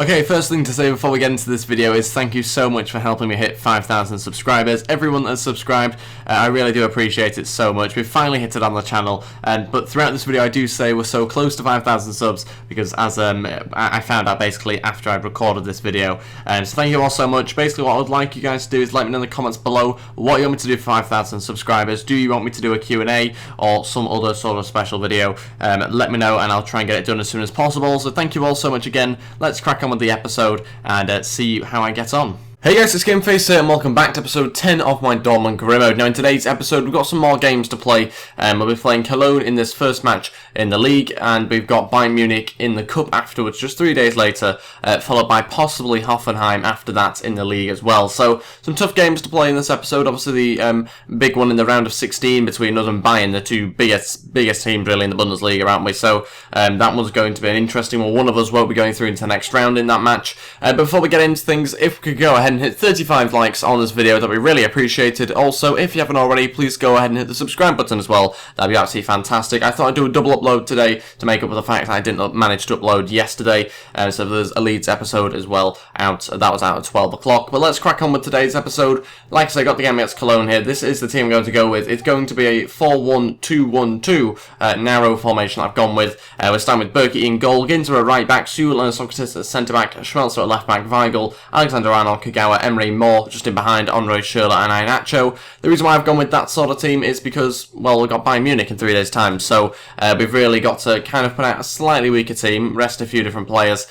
Okay, first thing to say before we get into this video is thank you so much for helping me hit 5,000 subscribers. Everyone that's subscribed, I really do appreciate it so much. We've finally hit it on the channel, but throughout this video I do say we're so close to 5,000 subs because as I found out basically after I'd recorded this video. So thank you all so much. Basically what I would like you guys to do is let me know in the comments below what you want me to do for 5,000 subscribers. Do you want me to do a Q&A or some other sort of special video? Let me know and I'll try and get it done as soon as possible. So thank you all so much again. Let's crack on with the episode and see how I get on. Hey guys, it's Gameface here and welcome back to episode 10 of my Dortmund career mode. Now in today's episode we've got some more games to play. We'll be playing Cologne in this first match in the league, and we've got Bayern Munich in the cup afterwards, just 3 days later, followed by possibly Hoffenheim after that in the league as well. So some tough games to play in this episode. Obviously the big one in the round of 16 between us and Bayern, the two biggest teams really in the Bundesliga, aren't we? So that one's going to be an interesting one. One of us won't be going through into the next round in that match. But before we get into things, if we could go ahead and hit 35 likes on this video, that'd be really appreciated. Also, if you haven't already, please go ahead and hit the subscribe button as well. That'd be absolutely fantastic. I thought I'd do a double upload today to make up for the fact I didn't manage to upload yesterday. So there's a Leeds episode as well out. That was out at 12 o'clock. But let's crack on with today's episode. Like I said, I got the game against Cologne here. This is the team I'm going to go with. It's going to be a 4-1-2-1-2 narrow formation I've gone with. We're starting with Berkey in goal, Ginter at right back, Sewell and Socrates at centre back, Schmelzer at left back, Weigl, Alexander-Arnold, Kagawa, Emery Moore just in behind, Onroy, Schürrle and Iheanacho. The reason why I've gone with that sort of team is because, well, we've got Bayern Munich in 3 days' time, so we've really got to kind of put out a slightly weaker team, rest a few different players,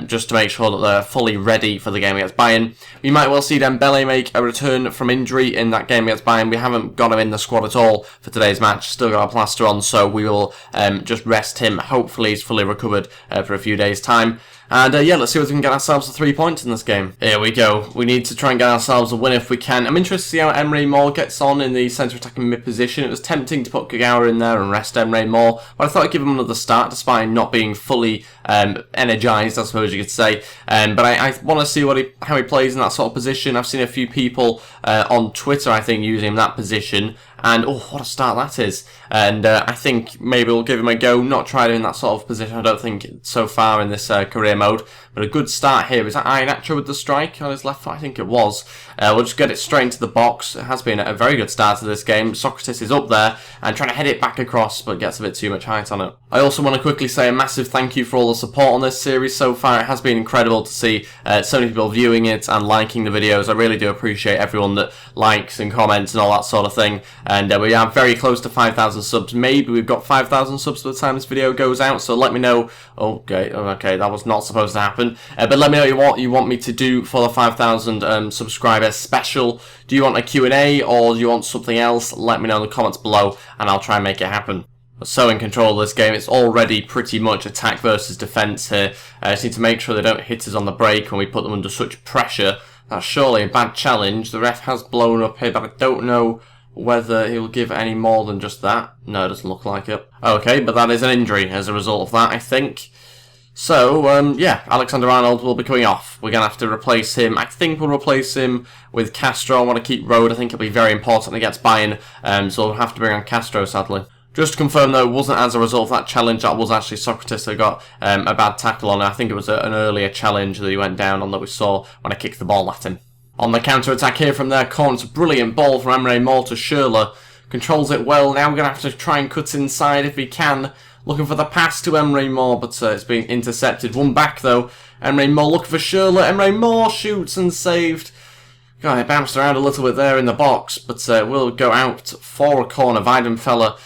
just to make sure that they're fully ready for the game against Bayern. We might well see Dembele make a return from injury in that game against Bayern. We haven't got him in the squad at all for today's match, still got a plaster on, so we will just rest him. Hopefully he's fully recovered for a few days' time. And yeah, let's see if we can get ourselves the 3 points in this game. Here we go. We need to try and get ourselves a win if we can. I'm interested to see how Emery Moore gets on in the centre attacking mid position. It was tempting to put Kagawa in there and rest Emery Moore, but I thought I'd give him another start despite him not being fully energised, I suppose you could say. But I want to see how he plays in that sort of position. I've seen a few people on Twitter, I think, using him that position. And, oh, what a start that is. And I think maybe we'll give him a go. Not tried him in that sort of position, I don't think, so far in this career mode. But a good start here. Is that Iheanacho with the strike on his left foot? I think it was. We'll just get it straight into the box. It has been a very good start to this game. Socrates is up there and trying to head it back across, but gets a bit too much height on it. I also want to quickly say a massive thank you for all the support on this series so far. It has been incredible to see so many people viewing it and liking the videos. I really do appreciate everyone that likes and comments and all that sort of thing. And we are very close to 5,000 subs. Maybe we've got 5,000 subs by the time this video goes out, so let me know. Okay, that was not supposed to happen. But let me know what you want me to do for the 5,000 subscriber special. Do you want a Q&A or do you want something else? Let me know in the comments below and I'll try and make it happen. We're so in control of this game. It's already pretty much attack versus defence here. I just need to make sure they don't hit us on the break when we put them under such pressure. That's surely a bad challenge. The ref has blown up here, but I don't know whether he'll give any more than just that. No, it doesn't look like it. Okay, but that is an injury as a result of that, I think. So, yeah, Alexander-Arnold will be coming off. We're going to have to replace him. I think we'll replace him with Castro. I want to keep Rode. I think it'll be very important against Bayern. So we'll have to bring on Castro, sadly. Just to confirm, though, it wasn't as a result of that challenge. That was actually Socrates that got a bad tackle on it. I think it was an earlier challenge that he went down on that we saw when I kicked the ball at him. On the counter-attack here from their corner, it's a brilliant ball from Emery Moore to Schürrle. Controls it well. Now we're going to have to try and cut inside if we can. Looking for the pass to Emery Moore, but it's been intercepted. One back, though. Emery Moore looking for Schürrle. Emery Moore shoots and saved. God, it bounced around a little bit there in the box, but we'll go out for a corner. Weidenfeller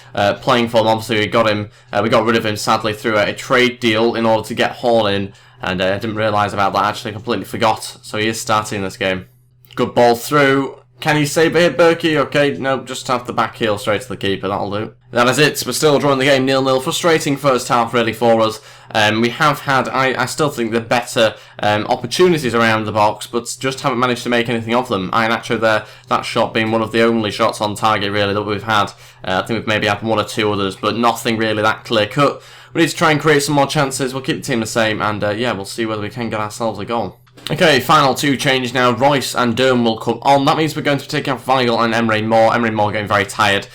playing for them. Obviously, we got rid of him, sadly, through a trade deal in order to get Horn in. And I didn't realise about that. Actually, completely forgot. So he is starting this game. Good ball through. Can he save it here, Berkey? Okay, no, just have the back heel straight to the keeper, that'll do. That is it, we're still drawing the game 0-0. Frustrating first half, really, for us. We have had, I still think, the better opportunities around the box, but just haven't managed to make anything of them. Iheanacho there, that shot being one of the only shots on target, really, that we've had. I think we've maybe had one or two others, but nothing really that clear-cut. We need to try and create some more chances. We'll keep the team the same, and yeah, we'll see whether we can get ourselves a goal. Okay, final two change now. Royce and Durham will come on. That means we're going to take out Weigl and Emery Moore. Emery Moore getting very tired.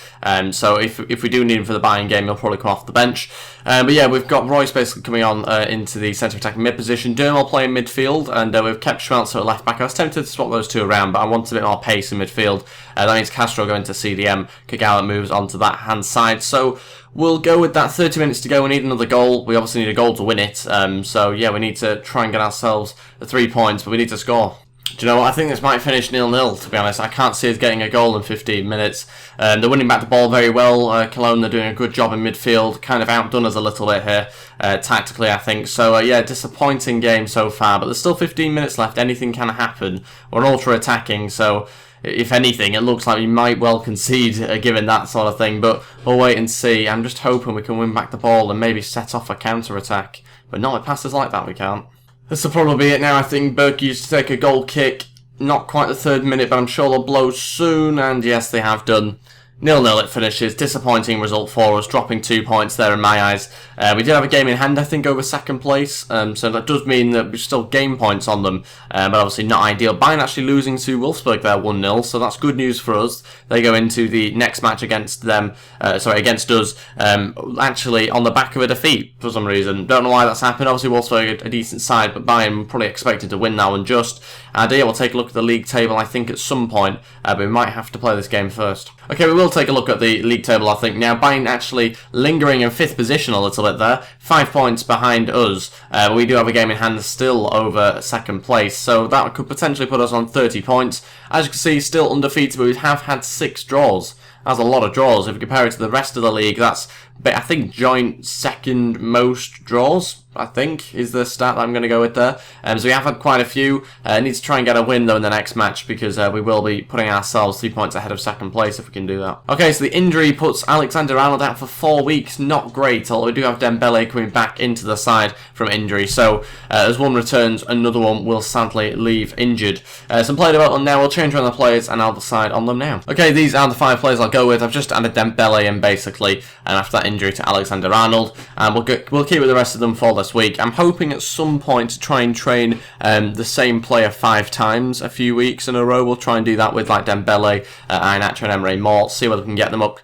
So if we do need him for the Bayern game, he'll probably come off the bench. But yeah, we've got Royce basically coming on into the centre attacking mid position. Dermal playing midfield, and we've kept Schmelzer at left back. I was tempted to swap those two around, but I want a bit more pace in midfield. That means Castro going to CDM. Kagawa moves onto that hand side. So we'll go with that. 30 minutes to go. We need another goal. We obviously need a goal to win it. So yeah, we need to try and get ourselves the 3 points, but we need to score. Do you know what? I think this might finish 0-0, to be honest. I can't see us getting a goal in 15 minutes. They're winning back the ball very well. Cologne, they're doing a good job in midfield. Kind of outdone us a little bit here, tactically, I think. So, yeah, disappointing game so far. But there's still 15 minutes left. Anything can happen. We're ultra-attacking, so if anything, it looks like we might well concede, given that sort of thing. But we'll wait and see. I'm just hoping we can win back the ball and maybe set off a counter-attack. But not with passes like that, we can't. This will probably be it now. I think Berkey used to take a goal kick. Not quite the 3rd minute, but I'm sure they'll blow soon. And yes, they have done. 0-0 it finishes. Disappointing result for us, dropping 2 points there in my eyes. We did have a game in hand, I think, over 2nd place, so that does mean that we still gain points on them, but obviously not ideal. Bayern actually losing to Wolfsburg there 1-0, so that's good news for us. They go into the next match against them, against us, actually on the back of a defeat for some reason. Don't know why that's happened. Obviously Wolfsburg a decent side, but Bayern probably expected to win that one just. And yeah, we'll take a look at the league table, I think, at some point, but we might have to play this game first. Okay, we will take a look at the league table, I think. Now, Bayern actually lingering in 5th position a little bit there. 5 points behind us. We do have a game in hand still over 2nd place, so that could potentially put us on 30 points. As you can see, still undefeated, but we have had 6 draws. That's a lot of draws. If you compare it to the rest of the league, that's, I think, joint 2nd most draws, I think, is the stat that I'm going to go with there. So we have had quite a few. Need to try and get a win, though, in the next match, because we will be putting ourselves 3 points ahead of 2nd place if we can do that. Okay, so the injury puts Alexander Arnold out for 4 weeks. Not great, although we do have Dembele coming back into the side from injury. So as one returns, another one will sadly leave injured. Some player development now. We'll change around the players, and I'll decide on them now. Okay, these are the 5 players I'll go with. I've just added Dembele in, basically, and after that injury to Alexander Arnold, and we'll keep with the rest of them for this week. I'm hoping at some point to try and train the same player 5 times a few weeks in a row. We'll try and do that with like Dembele, Iheanacho and Emre Mor, see whether we can get them up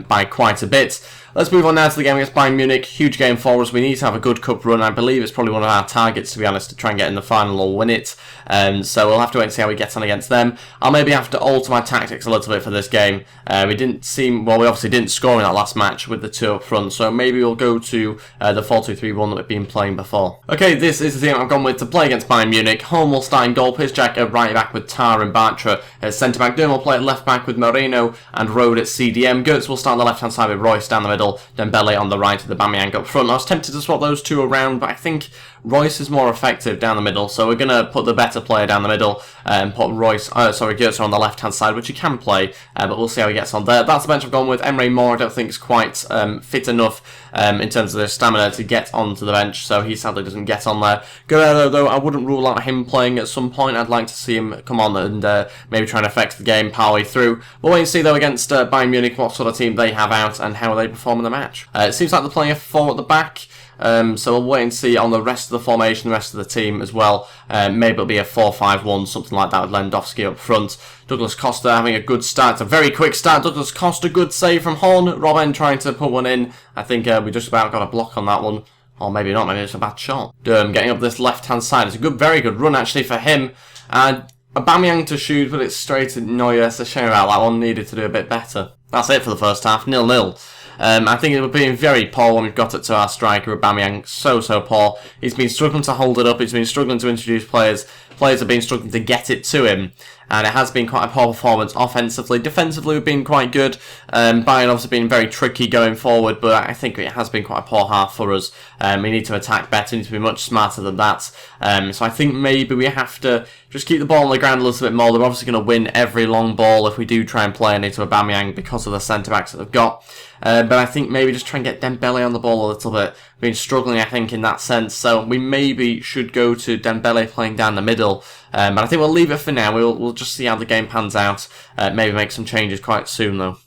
by quite a bit. Let's move on now to the game against Bayern Munich. Huge game for us. We need to have a good cup run. I believe it's probably one of our targets, to be honest, to try and get in the final or win it. So we'll have to wait and see how we get on against them. I'll maybe have to alter my tactics a little bit for this game. We obviously didn't score in that last match with the 2 up front, so maybe we'll go to the 4-2-3-1 that we've been playing before. Okay, this is the team I've gone with to play against Bayern Munich. Home will start in goal. Piszczek at right back with Tar and Bartra at centre back. Durm will play at left back with Moreno and Rode at CDM. Götze will start on the left hand side with Royce down the middle. Dembele on the right with the Aubameyang up front. I was tempted to swap those two around, but I think Royce is more effective down the middle, so we're going to put the better player down the middle and put Götze on the left hand side, which he can play, but we'll see how he gets on there. That's the bench I've gone with. Emre Mor I don't think is quite fit enough in terms of the stamina to get onto the bench, so he sadly doesn't get on there. Guerrero, though, I wouldn't rule out him playing at some point. I'd like to see him come on and maybe try and affect the game power way through. We'll wait and see, though, against Bayern Munich what sort of team they have out and how they perform in the match. It seems like they're playing a 4 at the back. So we'll wait and see on the rest of the formation, the rest of the team as well. Maybe it'll be a 4-5-1, something like that with Lewandowski up front. Douglas Costa having a good start. It's a very quick start. Douglas Costa, good save from Horn. Robben trying to put one in. I think we just about got a block on that one. Or maybe not, maybe it's a bad shot. Durm getting up this left-hand side. It's a very good run actually for him. And Aubameyang to shoot, but it's straight at Neuer. It's a shame about that one. Needed to do a bit better. That's it for the first half. 0-0. I think it would be very poor when we've got it to our striker, Aubameyang. So poor. He's been struggling to hold it up. He's been struggling to introduce players. Players have been struggling to get it to him. And it has been quite a poor performance offensively. Defensively, we've been quite good. Bayern obviously been very tricky going forward, but I think it has been quite a poor half for us. We need to attack better. We need to be much smarter than that. So I think maybe we have to just keep the ball on the ground a little bit more. They're obviously going to win every long ball if we do try and play into Aubameyang because of the centre-backs that they've got. But I think maybe just try and get Dembele on the ball a little bit. Been struggling, I think, in that sense. So we maybe should go to Dembele playing down the middle. But I think we'll leave it for now. We'll just see how the game pans out. Maybe make some changes quite soon, though.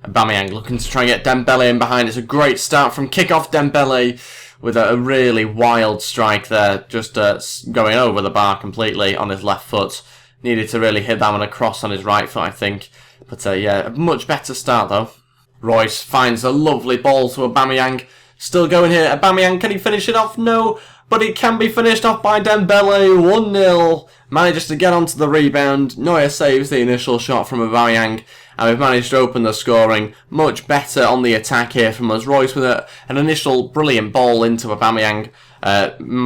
Aubameyang looking to try and get Dembele in behind. It's a great start from kick-off. Dembele with a really wild strike there. Just going over the bar completely on his left foot. Needed to really hit that one across on his right foot, I think. But yeah, a much better start, though. Royce finds a lovely ball to Aubameyang. Still going here. Aubameyang, can he finish it off? No, but it can be finished off by Dembele. 1-0. Manages to get onto the rebound. Neuer saves the initial shot from Aubameyang. And we've managed to open the scoring much better on the attack here from us. Royce with an initial brilliant ball into Aubameyang.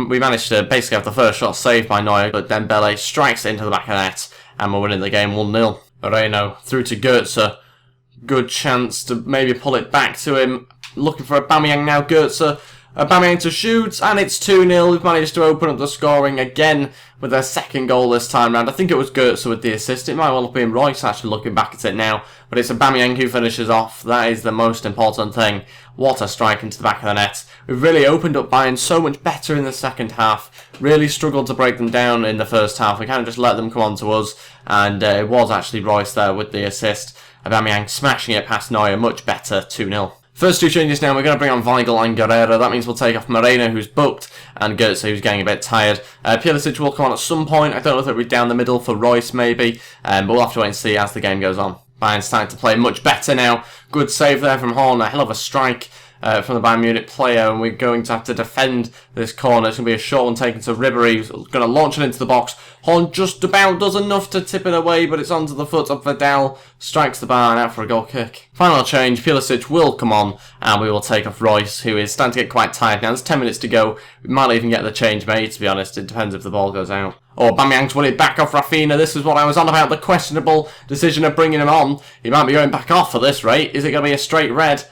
We managed to basically have the first shot saved by Neuer, but Dembele strikes it into the back of the net. And we're winning the game 1-0. Moreno through to Goetze. Good chance to maybe pull it back to him. Looking for Aubameyang now. Goetze. Aubameyang to shoot, and it's 2-0. We've managed to open up the scoring again with their second goal this time round. I think it was Goetze with the assist. It might well have been Royce actually looking back at it now, but it's Aubameyang who finishes off. That is the most important thing. What a strike into the back of the net. We've really opened up Bayern so much better in the second half. Really struggled to break them down in the first half. We kind of just let them come on to us, and it was actually Royce there with the assist. Aubameyang smashing it past Neuer, much better, 2-0. First two changes now, we're going to bring on Weigl and Guerrero. That means we'll take off Moreno, who's booked, and Goetze, who's getting a bit tired. Pulisic will come on at some point. I don't know if it'll be down the middle for Royce, maybe, but we'll have to wait and see as the game goes on. Bayern's starting to play much better now. Good save there from Horn, a hell of a strike from the Bayern Munich player, and we're going to have to defend this corner. It's going to be a short one taken to Ribéry, who's going to launch it into the box. Horn just about does enough to tip it away, but it's onto the foot of Vidal, strikes the bar and out for a goal kick. Final change, Pulisic will come on, and we will take off Royce, who is starting to get quite tired now. There's 10 minutes to go. We might even get the change made, to be honest. It depends if the ball goes out. Oh, Aubameyang's won it back off Rafinha. This is what I was on about, the questionable decision of bringing him on. He might be going back off at this rate. Is it going to be a straight red?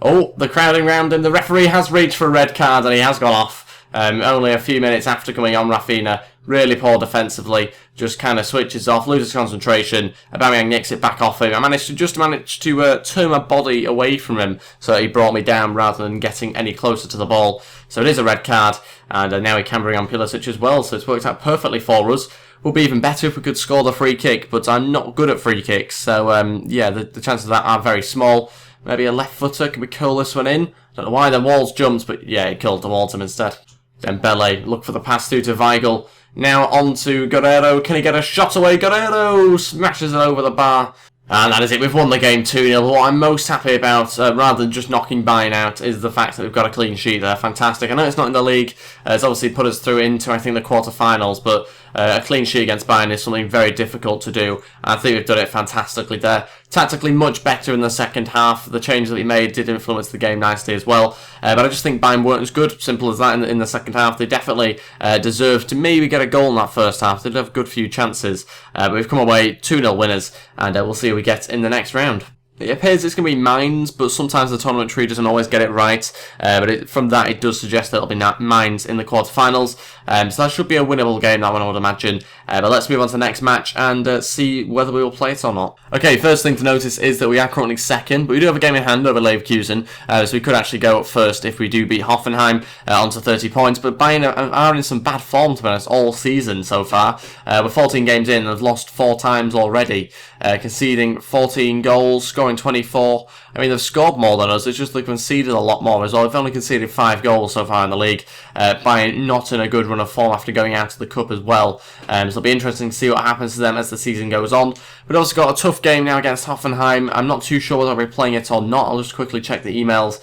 Oh, the crowding round him. The referee has reached for a red card and he has gone off. Only a few minutes after coming on, Rafinha. Really poor defensively. Just kind of switches off, loses concentration. Aubameyang nicks it back off him. I managed to turn my body away from him so he brought me down rather than getting any closer to the ball. So it is a red card, and now he can bring on Pulisic as well, so it's worked out perfectly for us. Would be even better if we could score the free kick, but I'm not good at free kicks, so yeah, the chances of that are very small. Maybe a left footer, can we curl this one in? Don't know why the walls jumped, but yeah, he curled towards him instead. Dembele, look for the pass through to Weigl. Now on to Guerrero. Can he get a shot away? Guerrero smashes it over the bar. And that is it. We've won the game 2-0. What I'm most happy about, rather than just knocking Bayern out, is the fact that we've got a clean sheet there. Fantastic. I know it's not in the league. It's obviously put us through into, I think, the quarterfinals, but a clean sheet against Bayern is something very difficult to do. I think we've done it fantastically there. Tactically much better in the second half. The changes that we made did influence the game nicely as well. But I just think Bayern weren't as good. Simple as that in the second half. They definitely deserved to maybe get a goal in that first half. They did have a good few chances. But we've come away 2-0 winners. And we'll see who we get in the next round. It appears it's going to be Mainz, but sometimes the tournament tree doesn't always get it right. From that, it does suggest that it'll be Mainz in the quarterfinals. So that should be a winnable game, that one, I would imagine. But let's move on to the next match and see whether we will play it or not. Okay, first thing to notice is that we are currently second, but we do have a game in hand over Leverkusen. So we could actually go up first if we do beat Hoffenheim onto 30 points. But Bayern are in some bad form, to be honest, all season so far. We're 14 games in and have lost 4 times already. Conceding 14 goals, scoring 24. I mean, they've scored more than us. It's just they've conceded a lot more as well. They've only conceded 5 goals so far in the league. Bayern not in a good run of form after going out of the cup as well. So it'll be interesting to see what happens to them as the season goes on. We've also got a tough game now against Hoffenheim. I'm not too sure whether we're playing it or not. I'll just quickly check the emails,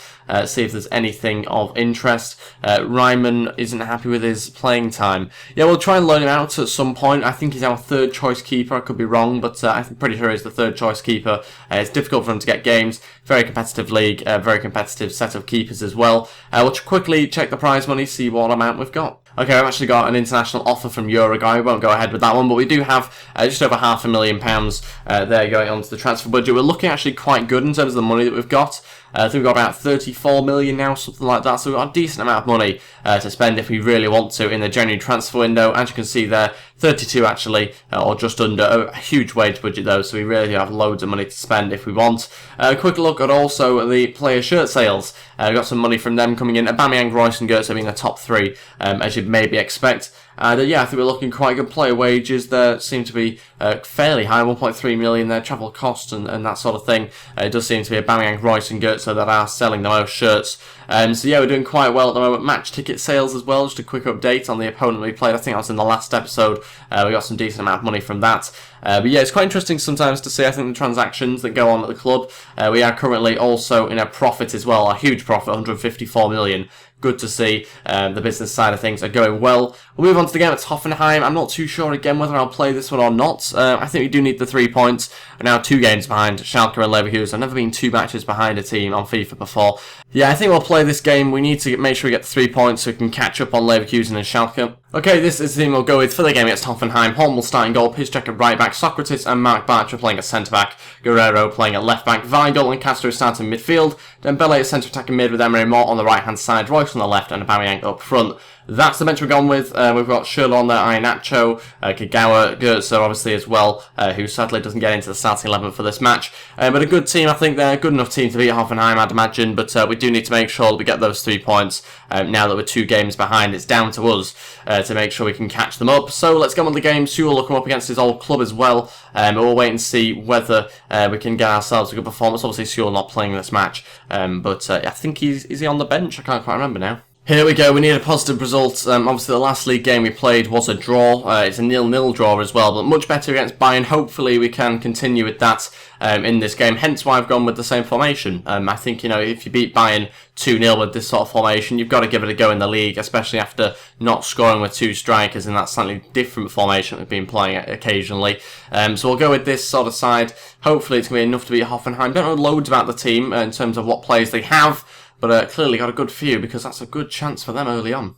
see if there's anything of interest. Ryman isn't happy with his playing time. Yeah, we'll try and loan him out at some point. I think he's our third choice keeper. I could be wrong, but I'm pretty sure he's the third choice keeper. It's difficult for him to get games. Very competitive league, very competitive set of keepers as well. We'll quickly check the prize money, see what amount we've got. Okay, I've actually got an international offer from Uruguay. We won't go ahead with that one, but we do have just over £500,000 there going onto the transfer budget. We're looking actually quite good in terms of the money that we've got. I think we've got about 34 million now, something like that. So we've got a decent amount of money to spend if we really want to in the January transfer window. As you can see there, 32 actually, or just under. A huge wage budget though, so we really do have loads of money to spend if we want. A quick look at also the player shirt sales. We've got some money from them coming in. Aubameyang, Royce and Goetze being the top 3, as you'd maybe expect. And yeah, I think we're looking quite good. Player wages there seem to be fairly high, 1.3 million there, travel costs and that sort of thing. It does seem to be Aubameyang, Royce and Götze that are selling the most shirts. So yeah, we're doing quite well at the moment. Match ticket sales as well, just a quick update on the opponent we played. I think that was in the last episode. We got some decent amount of money from that. But yeah, it's quite interesting sometimes to see, I think, the transactions that go on at the club. We are currently also in a profit as well, a huge profit, 154 million. Good to see the business side of things are going well. We'll move on to the game at Hoffenheim. I'm not too sure again whether I'll play this one or not. I think we do need the 3 points. We're now 2 games behind Schalke and Leverkusen. I've never been 2 matches behind a team on FIFA before. Yeah, I think we'll play this game. We need to make sure we get the 3 points so we can catch up on Leverkusen and Schalke. Okay, this is the team we'll go with for the game against Hoffenheim. Horn starting goal, Piszczek at right back, Socrates and Mark Bartra playing at centre back, Guerrero playing at left back, Weigl and Castro starting midfield, Dembele at centre attacking mid with Emery Moore on the right hand side, Royce on the left and Aubameyang up front. That's the bench we've gone with. We've got Schürrle on there, Iheanacho, Kagawa, Götze obviously as well, who sadly doesn't get into the starting 11 for this match. But a good team, I think they're a good enough team to beat Hoffenheim, I'd imagine, but we do need to make sure that we get those 3 points. Now that we're 2 games behind, it's down to us to make sure we can catch them up. So let's go on the game. Sewell will come up against his old club as well, but we'll wait and see whether we can get ourselves a good performance. Obviously Sewell not playing this match, but I think is he on the bench? I can't quite remember now. Here we go, we need a positive result. Obviously the last league game we played was a draw. It's a 0-0 draw as well, but much better against Bayern. Hopefully we can continue with that in this game, hence why I've gone with the same formation. I think, you know, if you beat Bayern 2-0 with this sort of formation, you've got to give it a go in the league, especially after not scoring with 2 strikers in that slightly different formation we've been playing occasionally. So we'll go with this sort of side. Hopefully it's going to be enough to beat Hoffenheim. Don't know loads about the team in terms of what players they have, but clearly got a good few because that's a good chance for them early on.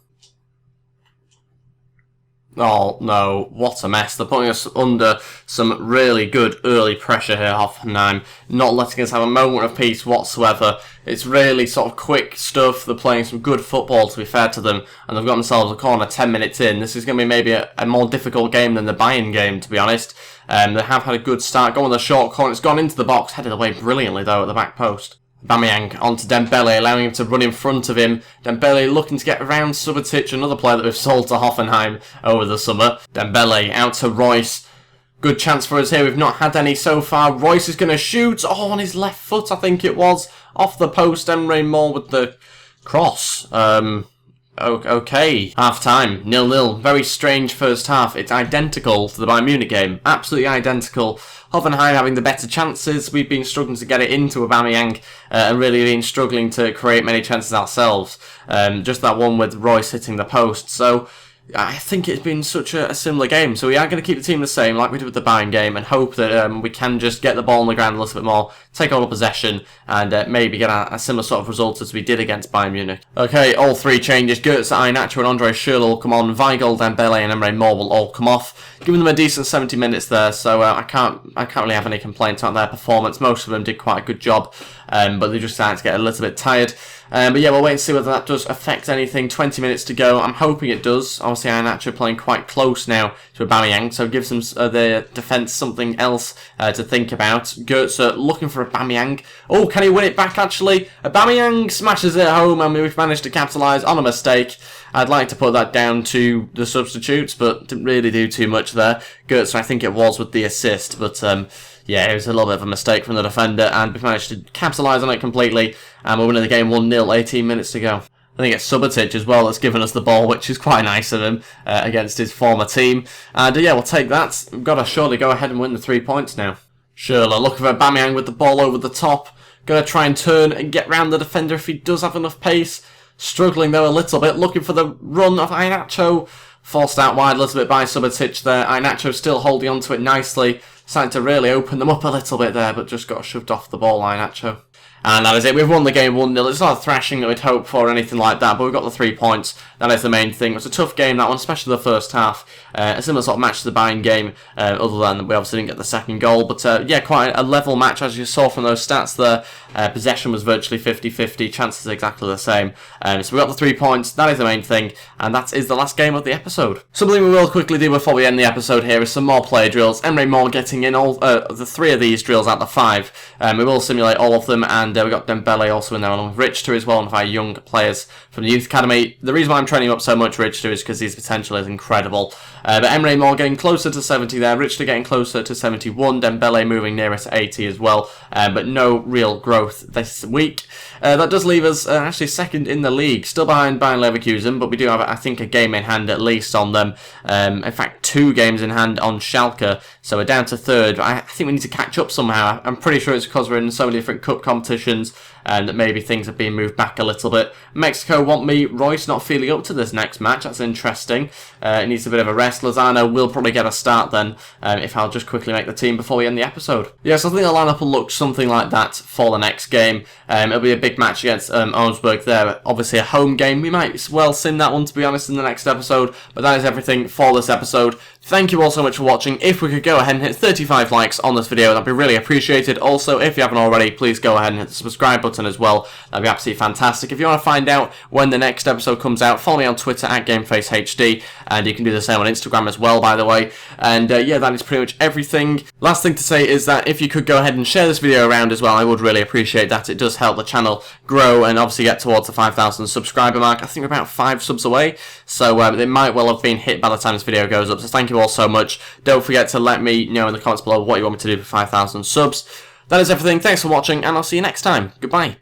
Oh no, what a mess. They're putting us under some really good early pressure here, Hoffenheim. Not letting us have a moment of peace whatsoever. It's really sort of quick stuff. They're playing some good football, to be fair to them, and they've got themselves a corner 10 minutes in. This is going to be maybe a more difficult game than the Bayern game, to be honest. They have had a good start. Going with a short corner. It's gone into the box, headed away brilliantly though at the back post. Aubameyang onto Dembele, allowing him to run in front of him. Dembele looking to get around Subotic, another player that we've sold to Hoffenheim over the summer. Dembele out to Royce. Good chance for us here. We've not had any so far. Royce is going to shoot. Oh, on his left foot, I think it was. Off the post, Emery Moore with the cross. Okay. Half time, 0-0. Very strange first half. It's identical to the Bayern Munich game. Absolutely identical. Hoffenheim having the better chances. We've been struggling to get it into Aubameyang and really been struggling to create many chances ourselves. Just that one with Royce hitting the post. So I think it's been such a similar game. So we are going to keep the team the same like we did with the Bayern game and hope that we can just get the ball on the ground a little bit more, take all the possession and maybe get a similar sort of result as we did against Bayern Munich. Okay, all 3 changes. Götze, Iheanacho and Andre Schürrle will come on. Weigl, Dembele and Emery Moore will all come off. Giving them a decent 70 minutes there, so I can't really have any complaints on their performance. Most of them did quite a good job, but they just started to get a little bit tired. But yeah, we'll wait and see whether that does affect anything. 20 minutes to go. I'm hoping it does. Obviously, Iheanacho playing quite close now to Aubameyang, so it gives them the defence something else to think about. Götze looking for Aubameyang. Oh, can he win it back, actually? Aubameyang smashes it home, and we've managed to capitalise on a mistake. I'd like to put that down to the substitutes, but didn't really do too much there. Götze, I think it was with the assist, but yeah, it was a little bit of a mistake from the defender, and we've managed to capitalise on it completely, and we're winning the game 1-0, 18 minutes to go. I think it's Subotic as well that's given us the ball, which is quite nice of him against his former team. And yeah, we'll take that. We've got to surely go ahead and win the 3 points now. Schürrle looking for Aubameyang with the ball over the top. Going to try and turn and get round the defender if he does have enough pace. Struggling though a little bit, looking for the run of Iheanacho. Forced out wide a little bit by Subotic there. Iheanacho still holding on to it nicely. Starting to really open them up a little bit there, but just got shoved off the ball, Iheanacho. And that is it. We've won the game 1-0. It's not a thrashing that we'd hope for or anything like that, but we've got the 3 points. That is the main thing. It was a tough game, that one, especially the first half. A similar sort of match to the Bayern game, other than we obviously didn't get the second goal. But yeah, quite a level match, as you saw from those stats there. Possession was virtually 50-50, chances exactly the same. So we got the 3 points. That is the main thing, and that is the last game of the episode. Something we will quickly do before we end the episode here is some more player drills. Emery Moore getting in all the 3 of these drills out of the 5. We will simulate all of them, and and we got Dembele also in there along with Richter as well, one of our young players from the youth academy. The reason why I'm training him up so much, Richter, is because his potential is incredible. But Emre Mor getting closer to 70 there, Richter getting closer to 71, Dembele moving nearer to 80 as well, but no real growth this week. That does leave us actually second in the league, still behind Bayern Leverkusen, but we do have, I think, a game in hand at least on them. In fact, 2 games in hand on Schalke, so we're down to third. I think we need to catch up somehow. I'm pretty sure it's because we're in so many different cup competitions and that maybe things are being moved back a little bit. Mexico want me. Royce not feeling up to this next match. That's interesting. It needs a bit of a rest. Lozano will probably get a start then, if I'll just quickly make the team before we end the episode. Yeah, so I think the lineup will look something like that for the next game. It'll be a big match against Augsburg there. Obviously a home game. We might well sim that one, to be honest, in the next episode. But that is everything for this episode. Thank you all so much for watching. If we could go ahead and hit 35 likes on this video, that'd be really appreciated. Also, if you haven't already, please go ahead and hit the subscribe button as well. That'd be absolutely fantastic. If you want to find out when the next episode comes out, follow me on Twitter at GamefaceHD, and you can do the same on Instagram as well, by the way. And yeah, that is pretty much everything. Last thing to say is that if you could go ahead and share this video around as well, I would really appreciate that. It does help the channel grow and obviously get towards the 5,000 subscriber mark. I think we're about 5 subs away, so it might well have been hit by the time this video goes up. So thank you all so much. Don't forget to let me know in the comments below what you want me to do for 5,000 subs. That is everything. Thanks for watching, and I'll see you next time. Goodbye.